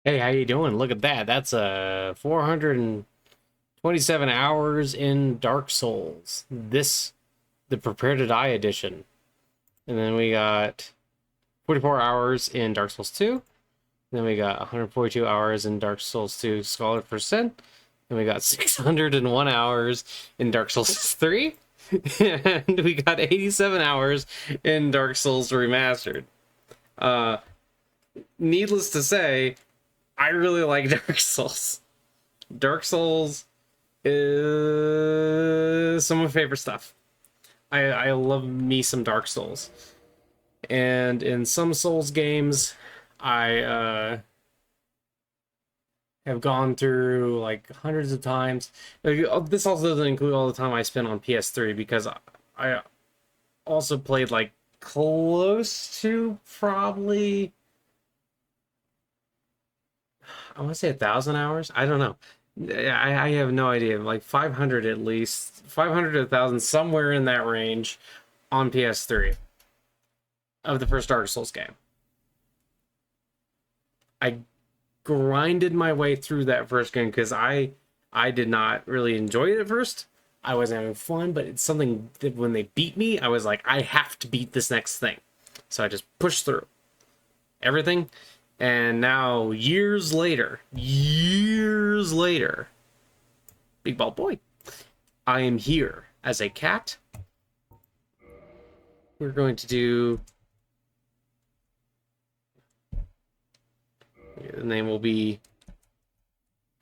Hey, how you doing? Look at that. That's 427 hours in Dark Souls. The Prepare to Die edition. And then we got 44 hours in Dark Souls 2. Then we got 142 hours in Dark Souls 2 Scholar for Sin. And we got 601 hours in Dark Souls 3. And we got 87 hours in Dark Souls Remastered. Uh, Needless to say, I really like Dark Souls. Dark Souls is some of my favorite stuff. I love me some Dark Souls. And in some Souls games, I have gone through like hundreds of times. This also doesn't include all the time I spent on PS3 because I also played like close to probably, I want to say 1,000 hours. I don't know. I have no idea. Like 500 at least, 500 to 1,000, somewhere in that range, on PS3 of the first Dark Souls game. I grinded my way through that first game because I did not really enjoy it at first. I wasn't having fun, but it's something that when they beat me, I was like, I have to beat this next thing. So I just pushed through everything. And now, years later, big bald boy, I am here as a cat. We're going to do... The name will be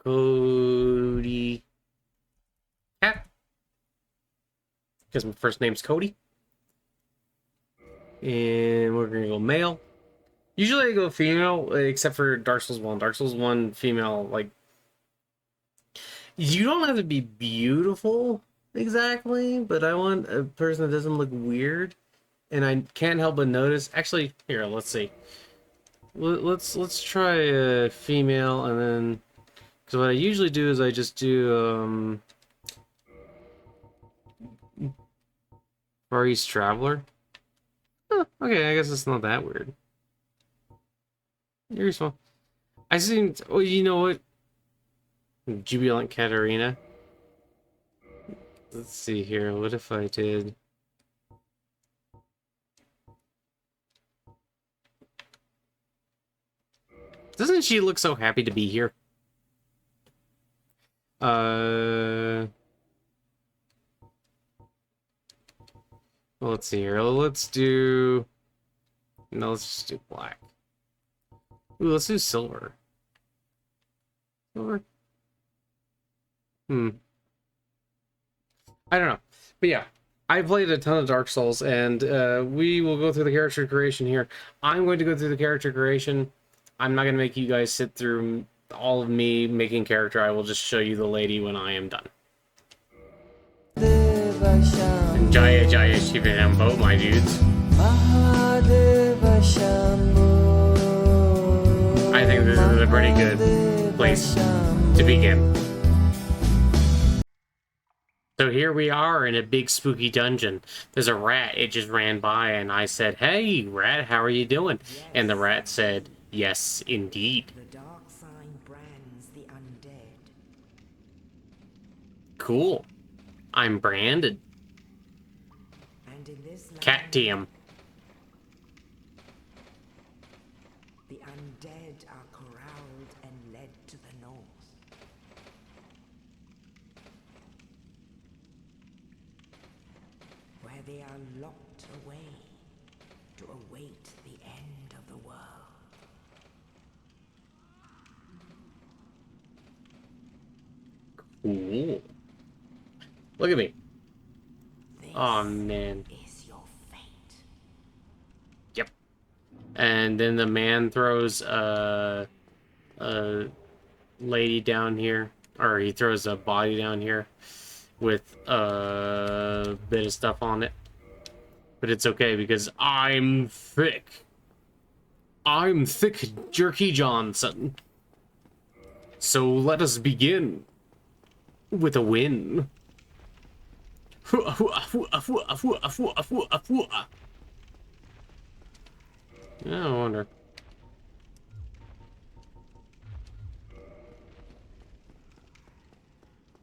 Cody Cat, because my first name's Cody. And we're going to go male. Usually I go female, except for Dark Souls 1. Dark Souls 1, female, like... You don't have to be beautiful, exactly, but I want a person that doesn't look weird. And I can't help but notice... Actually, here, let's see. Let's try a female, and then... Because what I usually do is I just do, Far East Traveler. Oh, okay, I guess it's not that weird. You're small. I seemed... Oh, you know what? Jubilant Katarina. Let's see here. What if I did... Doesn't she look so happy to be here? Well, let's see here. Let's do... No, let's just do black. Ooh, let's do silver. Silver? I don't know. But yeah, I played a ton of Dark Souls, and we will go through the character creation here. I'm going to go through the character creation. I'm not going to make you guys sit through all of me making character. I will just show you the lady when I am done. And Jaya Jaya Shiva Rambo, my dudes. I think this is a pretty good place to begin. So here we are in a big spooky dungeon. There's a rat. It just ran by and I said, "Hey, rat, how are you doing?" And the rat said, "Yes, indeed." The dark sign brands the undead. Cool. I'm branded. And in this land, Catte. the undead are corralled and led to the north. Where they are locked away to await the end of the world. Cool. Look at me. This Oh, man. is your fate. Yep. And then the man throws a lady down here. Or he throws a body down here with a bit of stuff on it. But it's okay because I'm thick. I'm thick Jerky Johnson. So let us begin with a win. I wonder.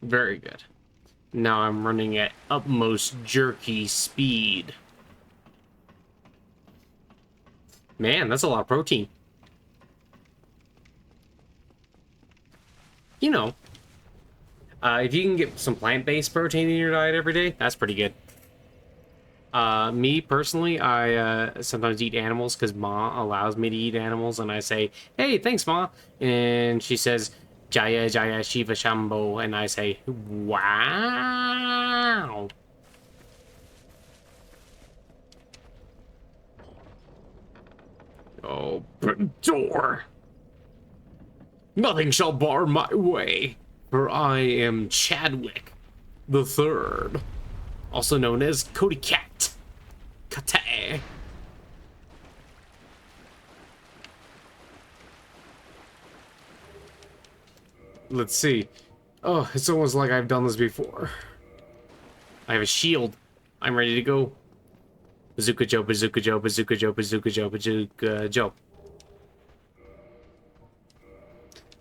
Very good. Now I'm running at utmost jerky speed. Man, that's a lot of protein. You know, if you can get some plant-based protein in your diet every day, that's pretty good. Me personally, I sometimes eat animals because Ma allows me to eat animals, and I say, "Hey, thanks, Ma," and she says, "Jaya Jaya Shiva Shambho," and I say, "Wow." Open door. Nothing shall bar my way, for I am Chadwick the Third, also known as Cody Catte. Catte. Let's see. Oh, it's almost like I've done this before. I have a shield. I'm ready to go. Bazooka Joe, Bazooka Joe, Bazooka Joe, Bazooka Joe, Bazooka Joe.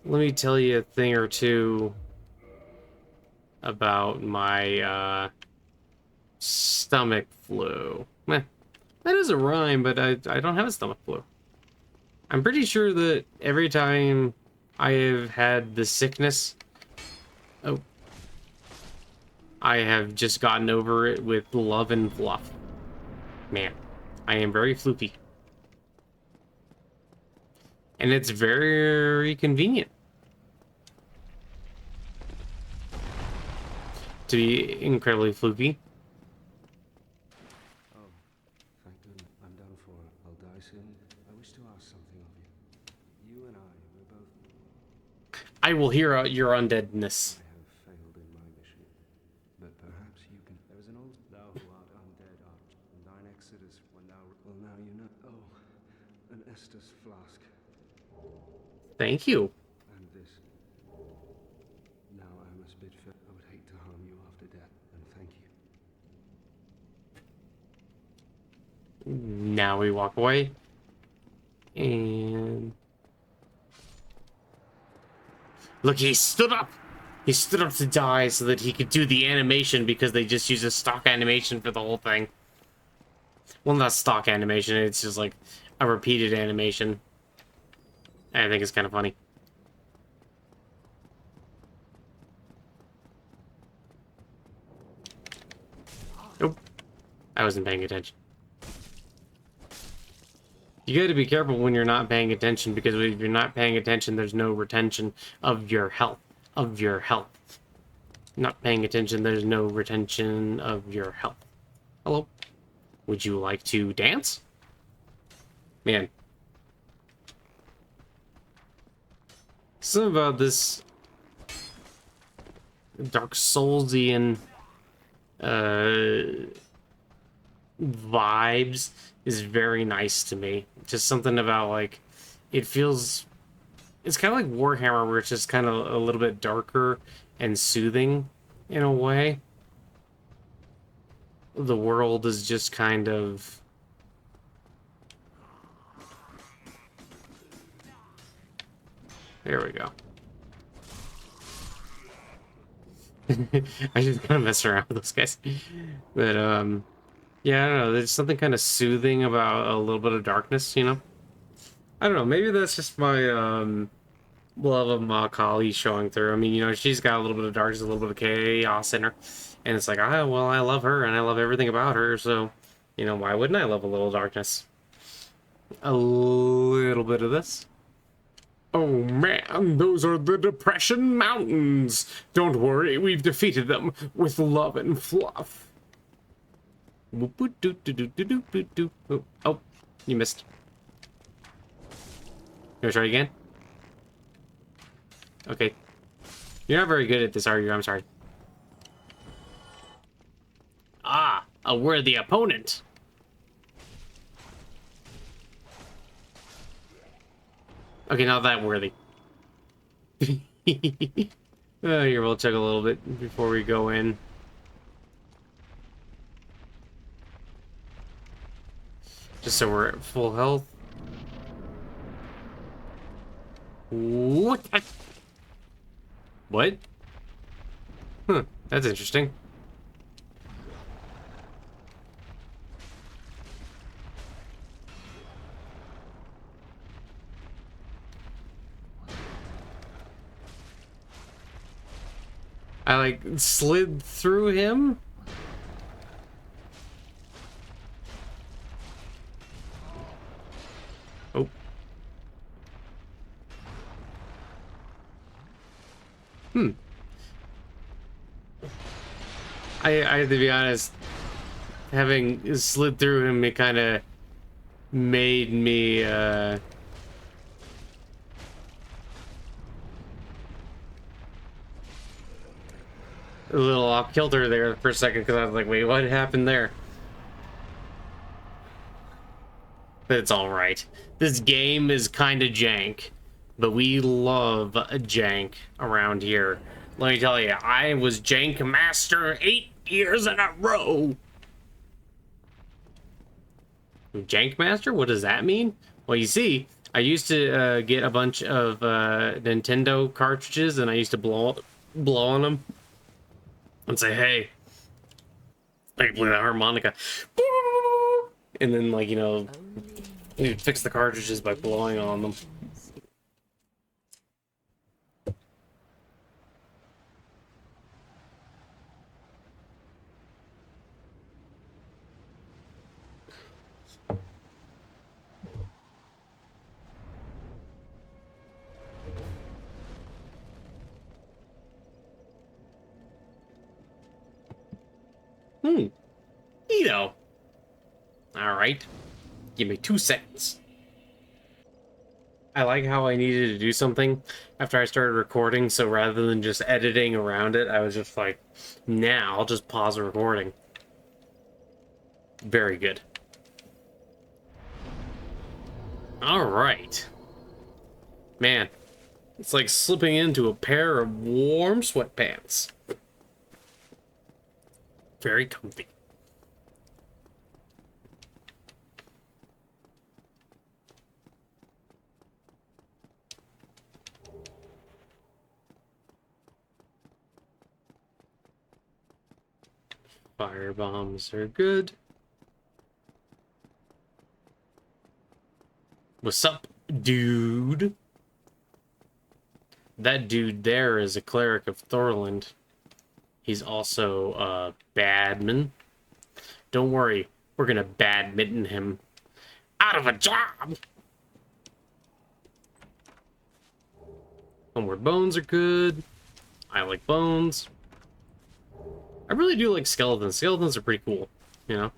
Let me tell you a thing or two about my stomach flu. Meh. That is a rhyme, but I don't have a stomach flu. I'm pretty sure that every time I have had the sickness, oh, I have just gotten over it with love and fluff. Man, I am very floopy. And it's very convenient to be incredibly floopy. Oh, thank goodness. I'm done for. I'll die soon. I wish to ask something of you. You and we're both... I will hear your undeadness. I have failed in my mission. But perhaps you can... There is an old... Thou who art undead art, and thine exodus when thou... Well, now you know... Oh, an Estus flask. Thank you. And this. Now I must bid farewell. I would hate to harm you after death, and thank you. Now we walk away. And... Look, he stood up! He stood up to die so that he could do the animation because they just use a stock animation for the whole thing. Well, not stock animation, it's just like a repeated animation. I think it's kind of funny. Nope. I wasn't paying attention. You gotta be careful when you're not paying attention, because if you're not paying attention, there's no retention of your health. Not paying attention, there's no retention of your health. Hello. Would you like to dance? Man. Something about this Dark Soulsian vibes is very nice to me. Just something about, like, it feels... It's kind of like Warhammer, where it's just kind of a little bit darker and soothing in a way. The world is just kind of... There we go. I just kind of mess around with those guys. But, yeah, I don't know. There's something kind of soothing about a little bit of darkness, you know? I don't know. Maybe that's just my, love of Ma Kali showing through. I mean, you know, she's got a little bit of darkness, a little bit of chaos in her. And it's like, well, I love her, and I love everything about her, so, you know, why wouldn't I love a little darkness? A little bit of this. Oh man, those are the Depression Mountains. Don't worry, we've defeated them with love and fluff. Oh, you missed. You wanna try again? Okay. You're not very good at this, are you? I'm sorry. Ah, a worthy opponent. Okay, not that worthy. Here, we'll check a little bit before we go in. Just so we're at full health. What? What? Huh, that's interesting. I like slid through him. Oh. Hmm. I have to be honest, having slid through him, it kind of made me a little off kilter there for a second because I was like, wait, what happened there? But it's all right. This game is kind of jank, but we love jank around here. Let me tell you, I was jank master 8 years in a row. Jank master? What does that mean? Well, you see, I used to get a bunch of Nintendo cartridges, and I used to blow on them and say, "Hey, I can play the harmonica," and then, like, you know, you'd fix the cartridges by blowing on them. Neato. All right, give me 2 seconds. I like how I needed to do something after I started recording, so rather than just editing around it, I was just like, nah, I'll just pause the recording. Very good. Alright. Man, it's like slipping into a pair of warm sweatpants. Very comfy. Fire bombs are good. What's up, dude? That dude there is a cleric of Thorland. He's also a badman. Don't worry, we're gonna badminton him out of a job. Homeward bones are good. I like bones. I really do like skeletons. Skeletons are pretty cool, you know?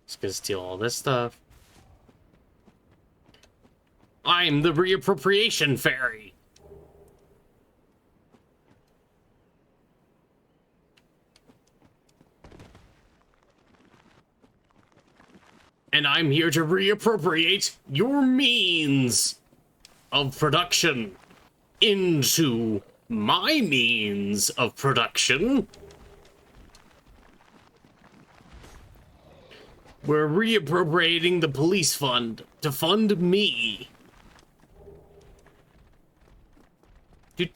Just gonna steal all this stuff. I'm the reappropriation fairy. And I'm here to reappropriate your means of production into my means of production. We're reappropriating the police fund to fund me. You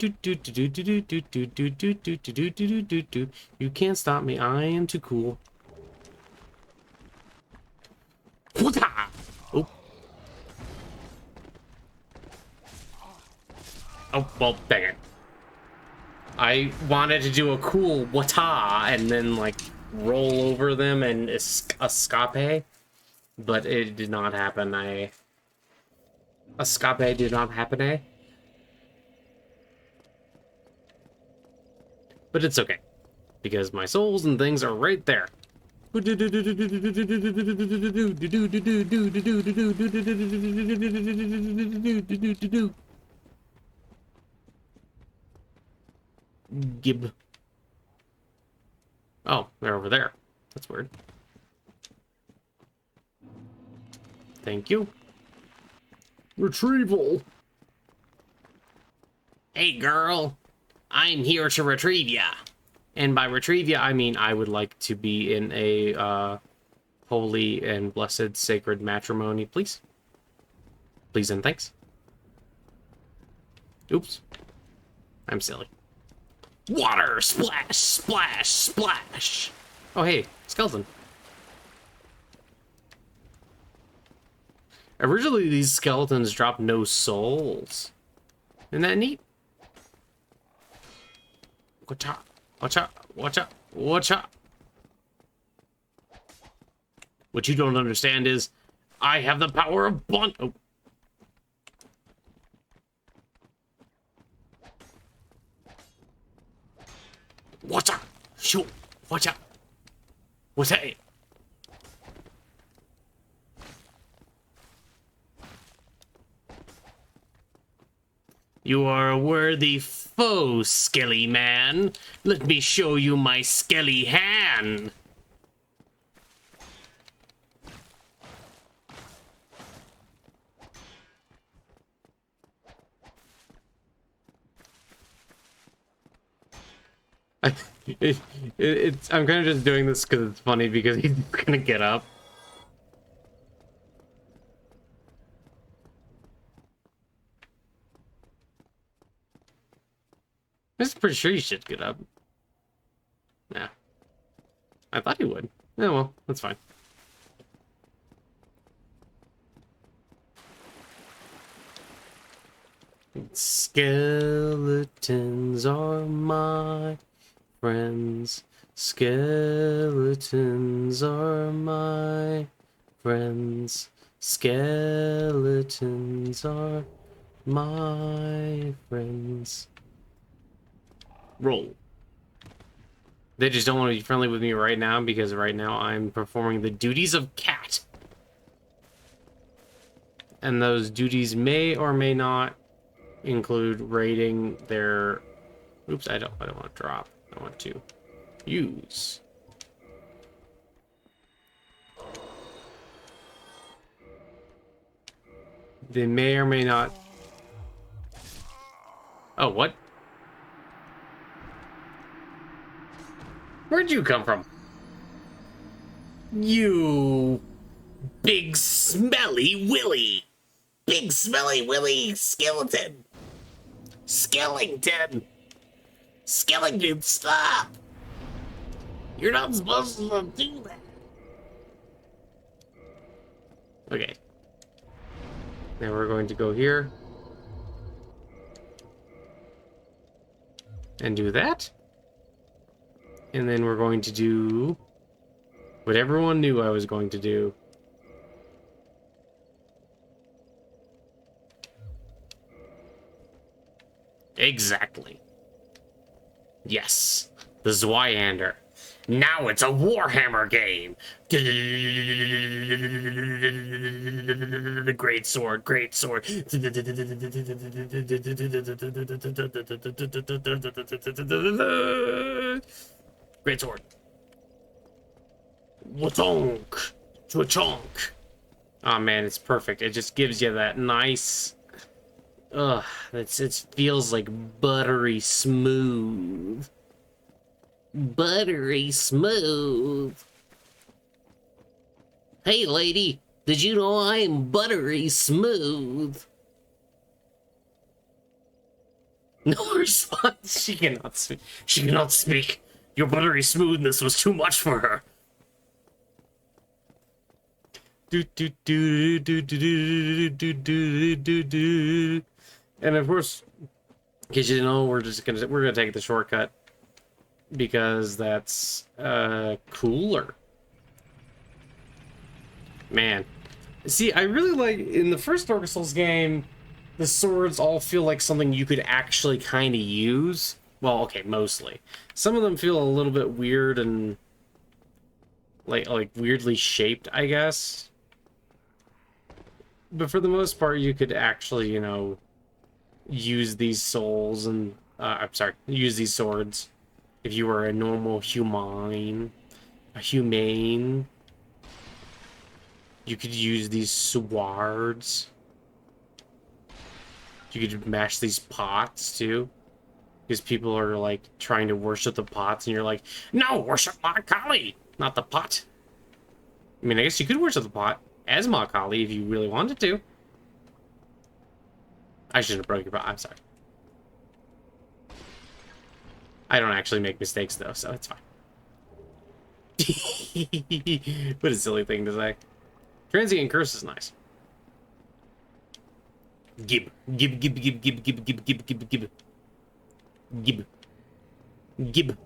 can't stop me. I am too cool. Oh. Oh, well, dang it. I wanted to do a cool wata and then, like, roll over them and escape, but it did not happen. Escape did not happen, eh? But it's okay, because my souls and things are right there. Gib. Oh, they're over there. That's weird. Thank you. Retrieval. Hey, girl. I'm here to retrieve ya. And by retrieve ya, I mean I would like to be in a holy and blessed sacred matrimony, please. Please and thanks. Oops. I'm silly. Water! Splash! Splash! Splash! Oh, hey. Skeleton. Originally, these skeletons dropped no souls. Isn't that neat? Watch out. Watch out. Watch out. Watch out. What you don't understand is, I have the power of blunt. Oh. Watch out. Shoot. Watch out. What's that? You are a worthy foe, skelly man. Let me show you my skelly hand. I'm kind of just doing this because it's funny because he's gonna get up. I'm just pretty sure he should get up. Yeah. I thought he would. Yeah, well, that's fine. Skeletons are my friends. Skeletons are my friends. Skeletons are my friends. Roll. They just don't want to be friendly with me right now because right now I'm performing the duties of Catte. And those duties may or may not include raiding their... Oops, I don't want to drop. I want to use. They may or may not... Oh, what? Where'd you come from? You big smelly willy. Big smelly willy skeleton. Skellington. Skellington, stop. You're not supposed to do that. Okay. Now we're going to go here. And do that. And then we're going to do what everyone knew I was going to do. Exactly. Yes. The Zwyander. Now it's a Warhammer game. Great sword, great sword. Great sword. Watonk. Chwachonk. Oh man, it's perfect. It just gives you that nice... Ugh, it feels like buttery smooth. Buttery smooth. Hey lady, did you know I'm buttery smooth? No response. She cannot speak. She cannot speak. Your buttery smoothness was too much for her. And of course, in case you didn't know, we're gonna take the shortcut because that's cooler. Man, see, I really like in the first Dark Souls game, the swords all feel like something you could actually kind of use. Well, okay, mostly. Some of them feel a little bit weird and like weirdly shaped, I guess. But for the most part, you could actually, you know, use these souls and I'm sorry, use these swords if you were a normal humane. You could use these swords. You could mash these pots too, because people are like trying to worship the pots, and you're like, no, worship Ma Kali, not the pot. I mean, I guess you could worship the pot as Ma Kali if you really wanted to. I shouldn't have broke your pot. I'm sorry. I don't actually make mistakes though, so it's fine. What a silly thing to say. Transient curse is nice. Gib. Gib, gib, gib, gib, gib, gib, gib, gib, gib. Gib. Gib.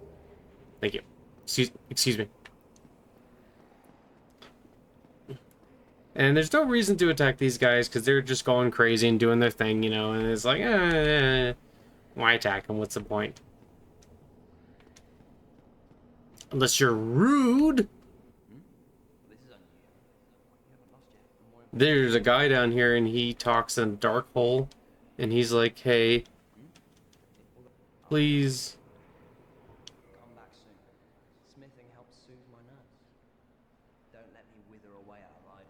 Thank you. Excuse me. And there's no reason to attack these guys because they're just going crazy and doing their thing, you know, and it's like, why attack them? What's the point? Unless you're rude. There's a guy down here and he talks in a dark hole and he's like, hey, please. Come back soon. Smithing helps soothe my nerves. Don't let me wither away outside.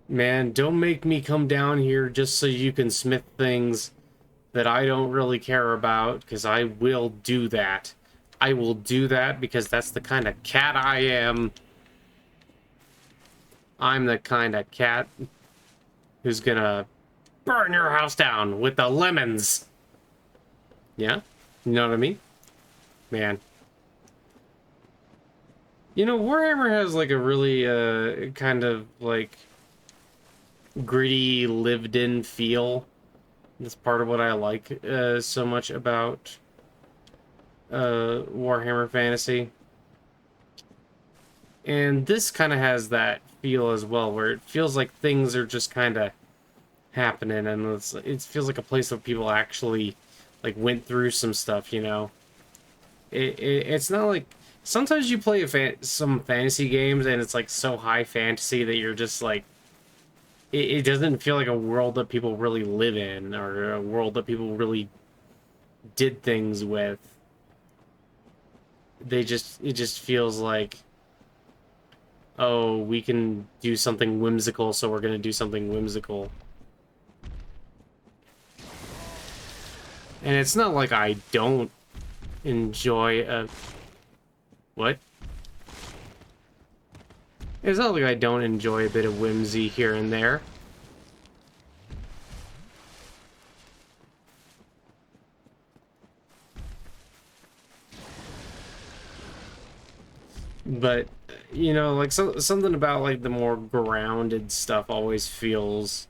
Man, don't make me come down here just so you can smith things that I don't really care about, because I will do that. I will do that because that's the kind of cat I am. I'm the kind of cat who's gonna burn your house down with the lemons. Yeah? You know what I mean? Man. You know, Warhammer has like a really kind of like gritty, lived-in feel. That's part of what I like so much about Warhammer Fantasy. And this kind of has that feel as well, where it feels like things are just kind of happening, and it feels like a place where people actually like went through some stuff, you know. It's not like sometimes you play some fantasy games and it's like so high fantasy that you're just like it doesn't feel like a world that people really live in or a world that people really did things with. It just feels like, oh, we can do something whimsical, so we're gonna do something whimsical. And it's not like I don't enjoy a... What? It's not like I don't enjoy a bit of whimsy here and there. But, you know, like something about like the more grounded stuff always feels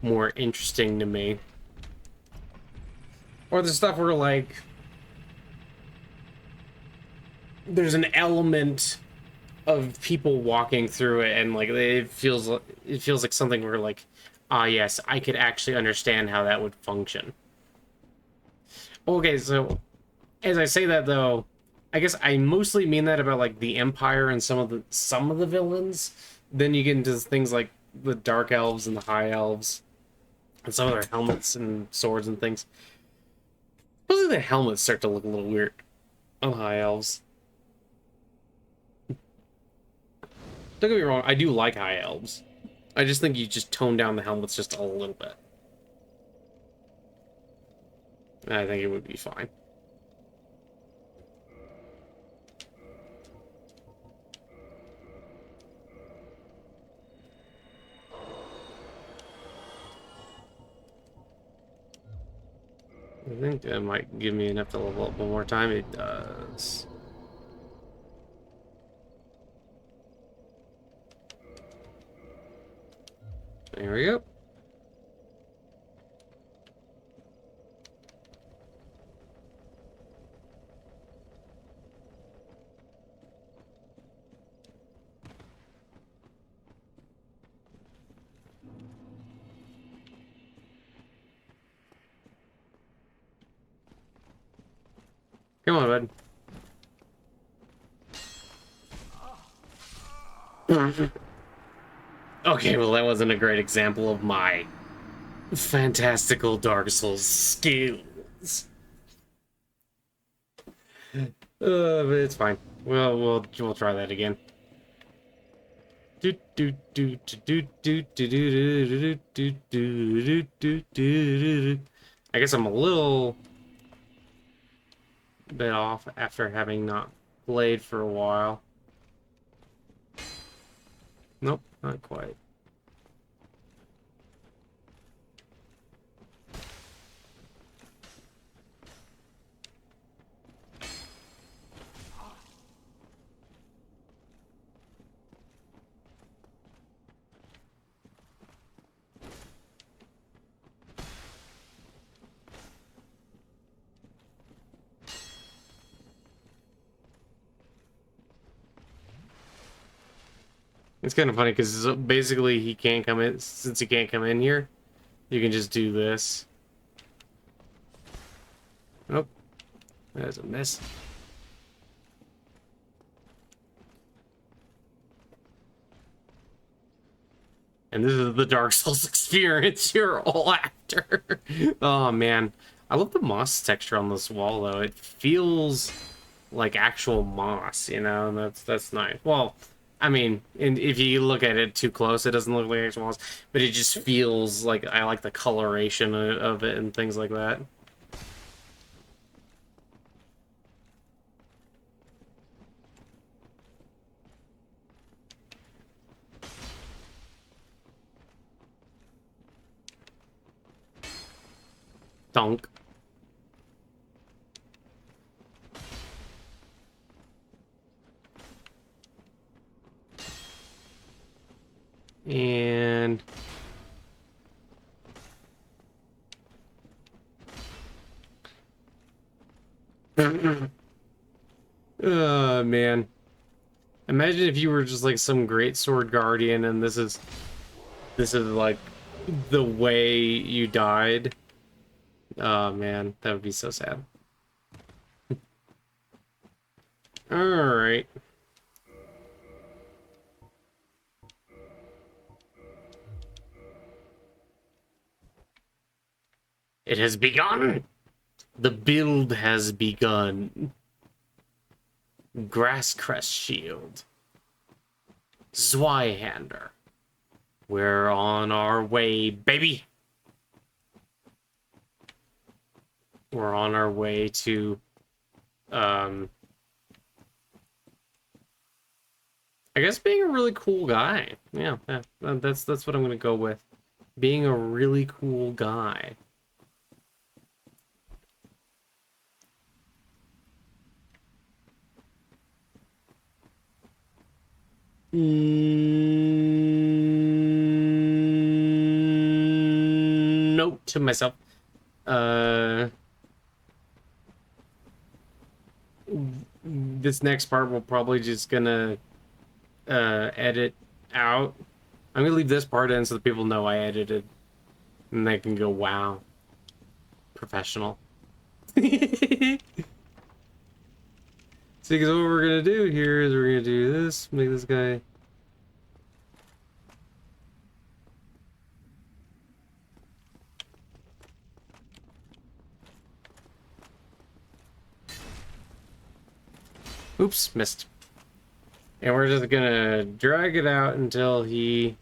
more interesting to me. Or the stuff where like there's an element of people walking through it and like it feels like something where like, ah, yes, I could actually understand how that would function. Okay, so as I say that though, I guess I mostly mean that about like the Empire and some of the villains. Then you get into things like the Dark Elves and the High Elves and some of their helmets and swords and things. Mostly the helmets start to look a little weird on High Elves. Don't get me wrong, I do like High Elves. I just think you just tone down the helmets just a little bit. I think it would be fine. I think that might give me enough to level up one more time. It does. There we go. Come on, bud. Okay, well, that wasn't a great example of my fantastical Dark Souls skills. But it's fine. We'll try that again. I guess I'm a little bit off after having not played for a while. Nope, not quite. It's kind of funny because basically he can't come in. Since he can't come in here, you can just do this. Oh, that's a miss. And this is the Dark Souls experience you're all after. Oh man, I love the moss texture on this wall though. It feels like actual moss, you know, and that's nice. Well, I mean, and if you look at it too close, it doesn't look like actual moss, but it just feels like I like the coloration of it and things like that. Dunk. And man. Imagine if you were just like some great sword guardian and this is like the way you died. Oh man, that would be so sad. All right. It has begun. The build has begun. Grasscrest shield. Zweihander. We're on our way, baby. We're on our way to I guess being a really cool guy. Yeah, that's what I'm gonna go with. Being a really cool guy. Note to myself. This next part we're probably just gonna edit out. I'm gonna leave this part in so that people know I edited, and they can go, "Wow, professional." See, because what we're gonna do here is we're gonna do this, make this guy. Oops, missed. And we're just gonna drag it out until he...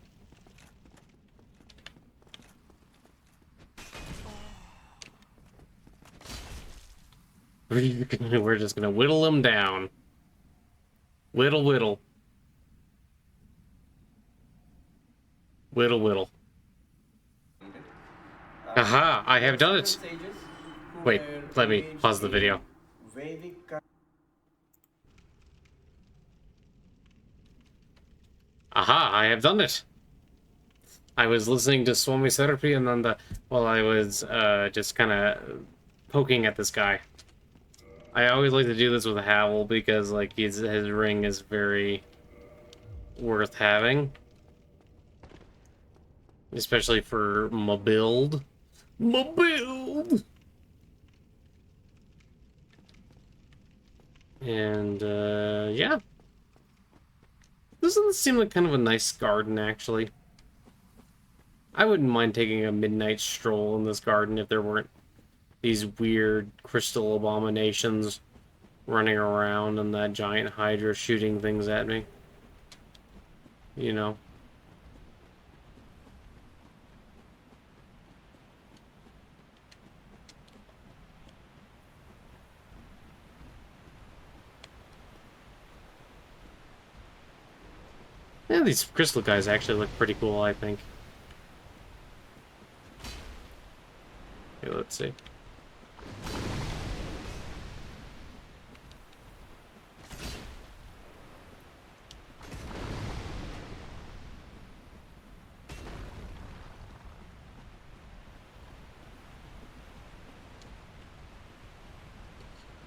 We're just gonna whittle him down. Whittle, whittle. Whittle, whittle. Aha! I have done it! Wait, let me pause the video. Aha! I have done it! I was listening to Swami Therapy and then while I was just kind of poking at this guy. I always like to do this with Howl because like his ring is very worth having. Especially for my build. My build! And yeah. This doesn't seem like kind of a nice garden actually. I wouldn't mind taking a midnight stroll in this garden if there weren't these weird crystal abominations running around and that giant hydra shooting things at me. You know. Yeah, these crystal guys actually look pretty cool, I think. Okay, let's see.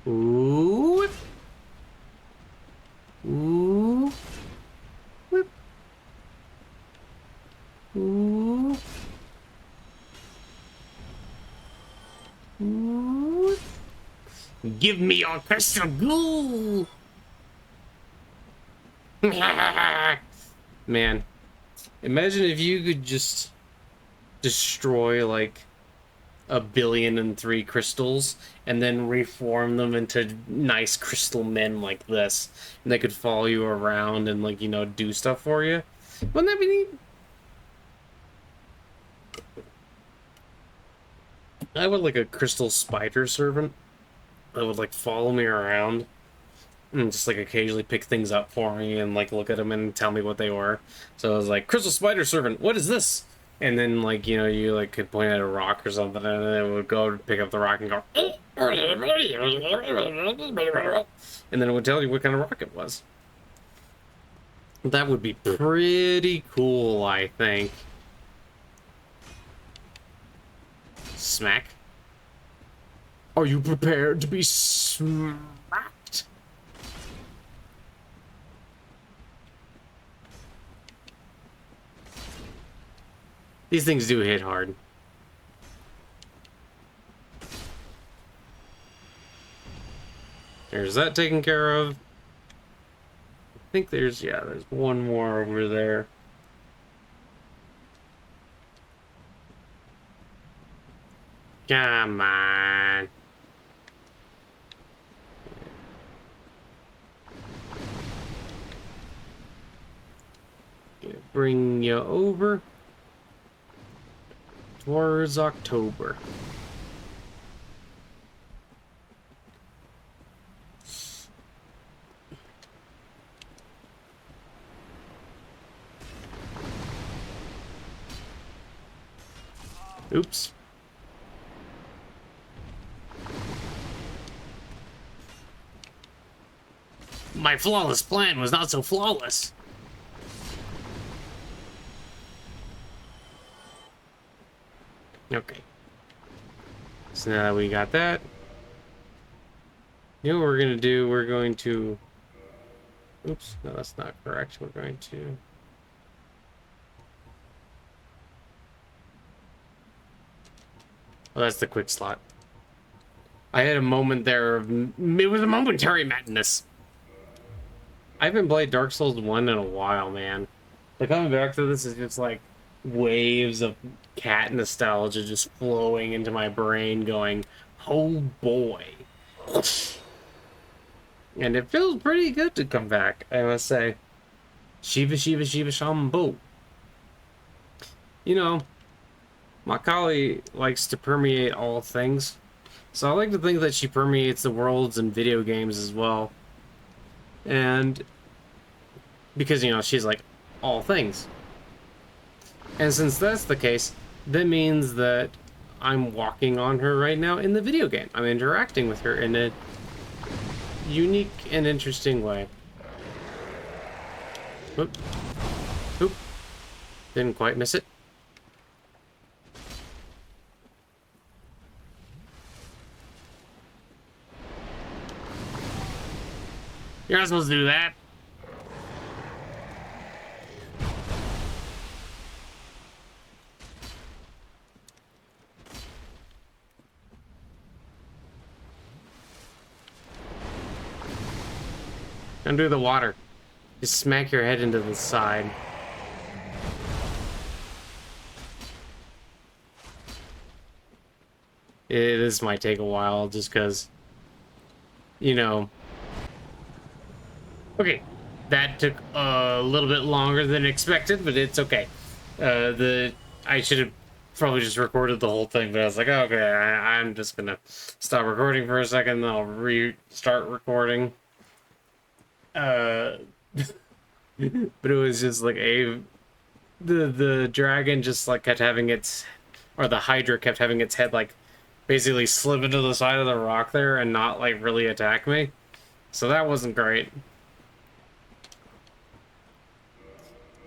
Ooh. Ooh. Whip. Ooh. Ooh. Give me your crystal ghoul! Man, imagine if you could just destroy like 1,000,000,003 crystals and then reform them into nice crystal men like this, and they could follow you around and, like, you know, do stuff for you. Wouldn't that be neat? I would like a crystal spider servant that would like follow me around and just like occasionally pick things up for me and like look at them and tell me what they were. So I was like, crystal spider servant, what is this? And then, like, you know, you like could point at a rock or something, and then it would go pick up the rock and go, and then it would tell you what kind of rock it was. That would be pretty cool, I think. Smack. Are you prepared to be smacked? These things do hit hard. There's that taken care of. I think there's, yeah, there's one more over there. Come on. Gonna bring you over towards October. Oops. My flawless plan was not so flawless. Okay. So now that we got that, you know what we're gonna do? We're going to... Oops, no, that's not correct. We're going to... Oh, that's the quick slot. I had a moment there of... It was a momentary madness. I haven't played Dark Souls 1 in a while, man. Like, coming back to this is just like waves of cat nostalgia just flowing into my brain going, oh boy. And it feels pretty good to come back, I must say. Shiva Shiva Shiva Shambhu. You know, Macaulay likes to permeate all things. So I like to think that she permeates the worlds and video games as well. And because, you know, she's like all things. And since that's the case, that means that I'm walking on her right now in the video game. I'm interacting with her in a unique and interesting way. Oop. Oop. Didn't quite miss it. You're not supposed to do that. Under the water. Just smack your head into the side. This might take a while just because, you know. Okay, that took a little bit longer than expected, but it's okay. I should have probably just recorded the whole thing, but I was like, oh, okay, I'm just gonna stop recording for a second, then I'll restart recording. But it was just like the dragon just like kept having its, or the Hydra kept having its head like basically slip into the side of the rock there and not like really attack me. So that wasn't great.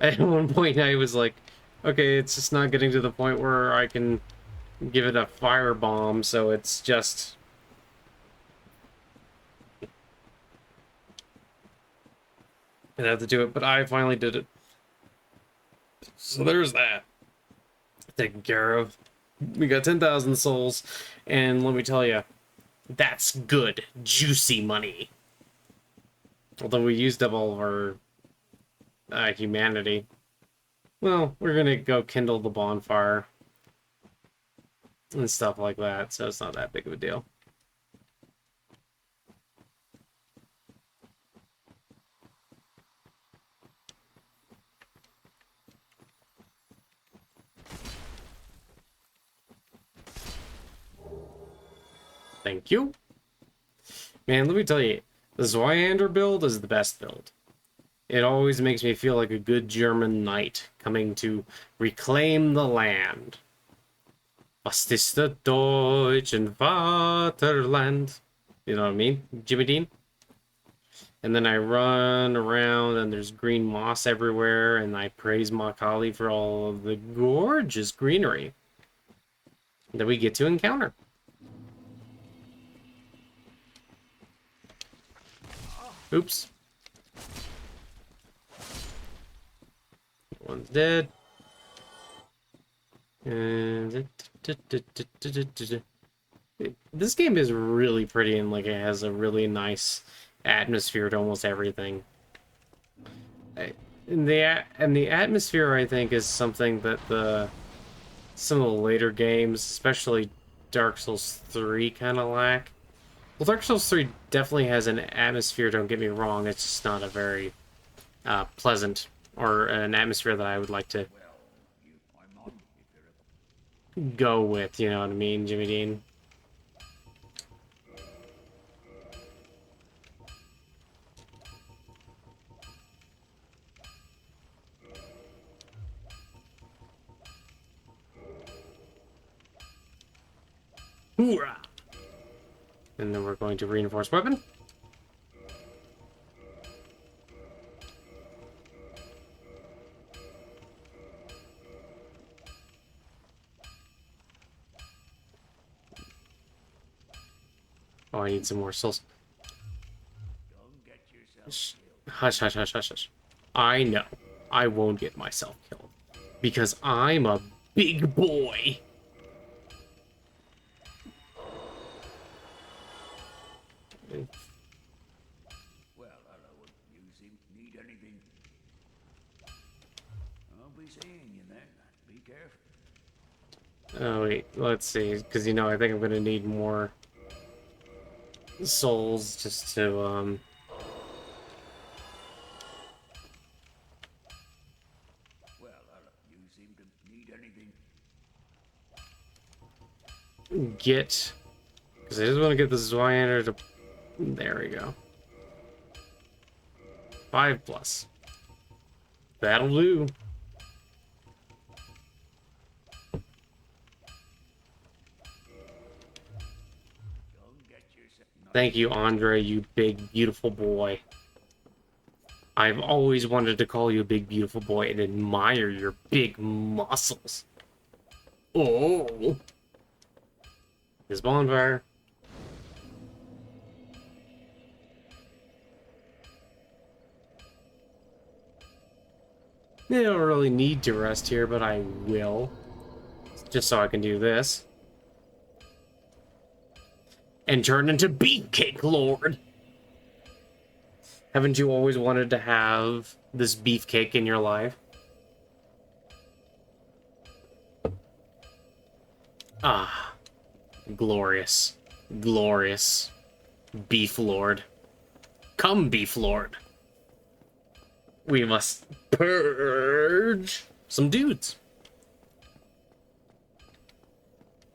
At one point I was like, okay, it's just not getting to the point where I can give it a fire bomb, so it's just... I'd have to do it, but I finally did it. So there's that. taken care of. We got 10,000 souls, and let me tell you, that's good, juicy money. Although we used up all of our humanity. Well, we're gonna go kindle the bonfire and stuff like that, so it's not that big of a deal. Thank you. Man, let me tell you, the Zweihander build is the best build. It always makes me feel like a good German knight coming to reclaim the land. Was ist das deutschen Vaterland? You know what I mean? Jimmy Dean? And then I run around and there's green moss everywhere, and I praise Makali for all of the gorgeous greenery that we get to encounter. Oops. One's dead. And this game is really pretty, and like it has a really nice atmosphere to almost everything. And the atmosphere, I think, is something that some of the later games, especially Dark Souls 3, kind of lack. Well, Dark Souls 3 definitely has an atmosphere, don't get me wrong, it's just not a very pleasant, or an atmosphere that I would like to go with, you know what I mean, Jimmy Dean? Hoorah! And then we're going to reinforce weapon. Oh, I need some more souls. Hush, hush, hush, hush, hush. I know. I won't get myself killed. Because I'm a big boy. Well, hello, you seem to need anything. I'll be seeing you then. Be careful. Oh, wait. Let's see. Because, you know, I think I'm going to need more souls just to, Well, hello, you seem to need anything. get... Because I just want to get the Zweihander to... There we go. 5+. That'll do. Thank you, Andre, you big, beautiful boy. I've always wanted to call you a big, beautiful boy and admire your big muscles. Oh! This bonfire. I don't really need to rest here, but I will. Just so I can do this. And turn into Beefcake Lord! Haven't you always wanted to have this beefcake in your life? Ah. Glorious. Glorious. Beef Lord. Come, Beef Lord. We must purge some dudes.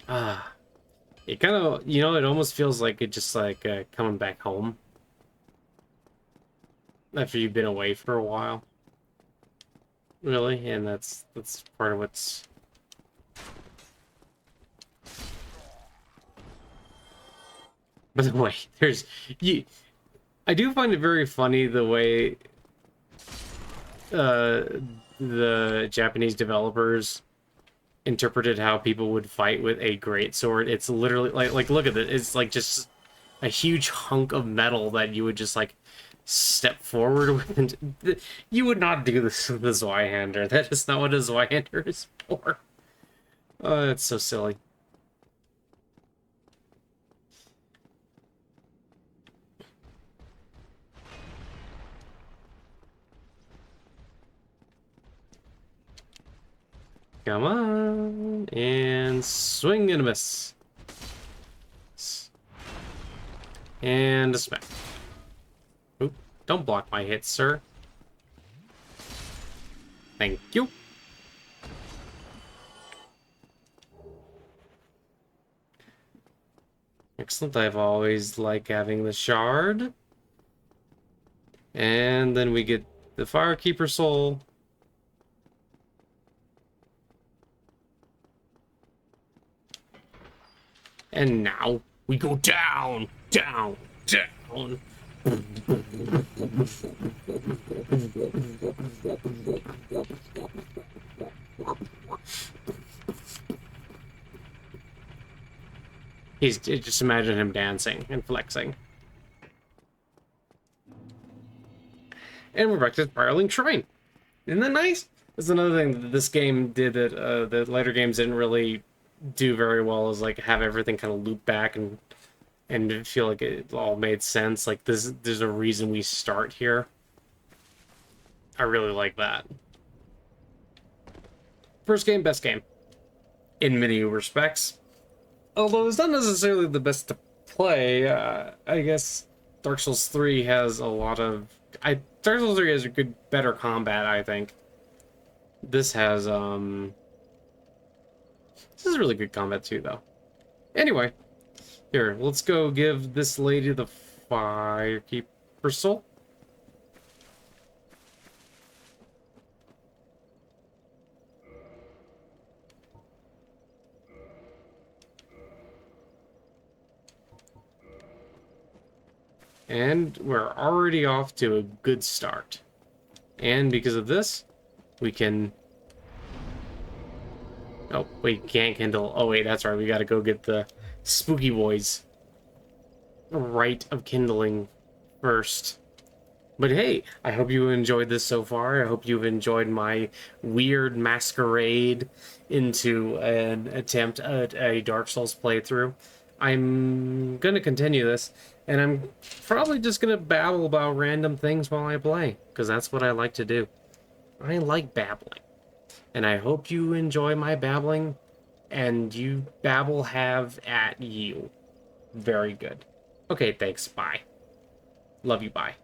Ah. It kind of, you know, it almost feels like it just like coming back home. After you've been away for a while. Really? And that's part of what's... By the way, there's... I do find it very funny the way the Japanese developers interpreted how people would fight with a greatsword. It's literally like look at it. It's like just a huge hunk of metal that you would just like step forward with. And you would not do this with a Zweihander. That is not what a Zweihander is for. Oh, that's so silly. Come on. And swing and a miss. And a smack. Oop, don't block my hits, sir. Thank you. Excellent. I've always liked having the shard. And then we get the Firekeeper Soul. And now we go down, down, down. Just imagine him dancing and flexing. And we're back to the Spiraling Shrine. Isn't that nice? That's another thing that this game did that the later games didn't really do very well, is like have everything kind of loop back and feel like it all made sense. Like there's a reason we start here. I really like that. First game, best game. In many respects. Although it's not necessarily the best to play, I guess Dark Souls 3 has a lot of... Dark Souls 3 has a good, better combat, I think. This has, This is really good combat too, though. Anyway, here, let's go give this lady the Firekeeper Soul. And we're already off to a good start. And because of this, we can... Oh, wait, can't kindle. Oh, wait, that's right. We gotta go get the Spooky Boys rite of kindling first. But hey, I hope you enjoyed this so far. I hope you've enjoyed my weird masquerade into an attempt at a Dark Souls playthrough. I'm gonna continue this, and I'm probably just gonna babble about random things while I play, because that's what I like to do. I like babbling. And I hope you enjoy my babbling, and you babble have at you. Very good. Okay, thanks. Bye. Love you. Bye.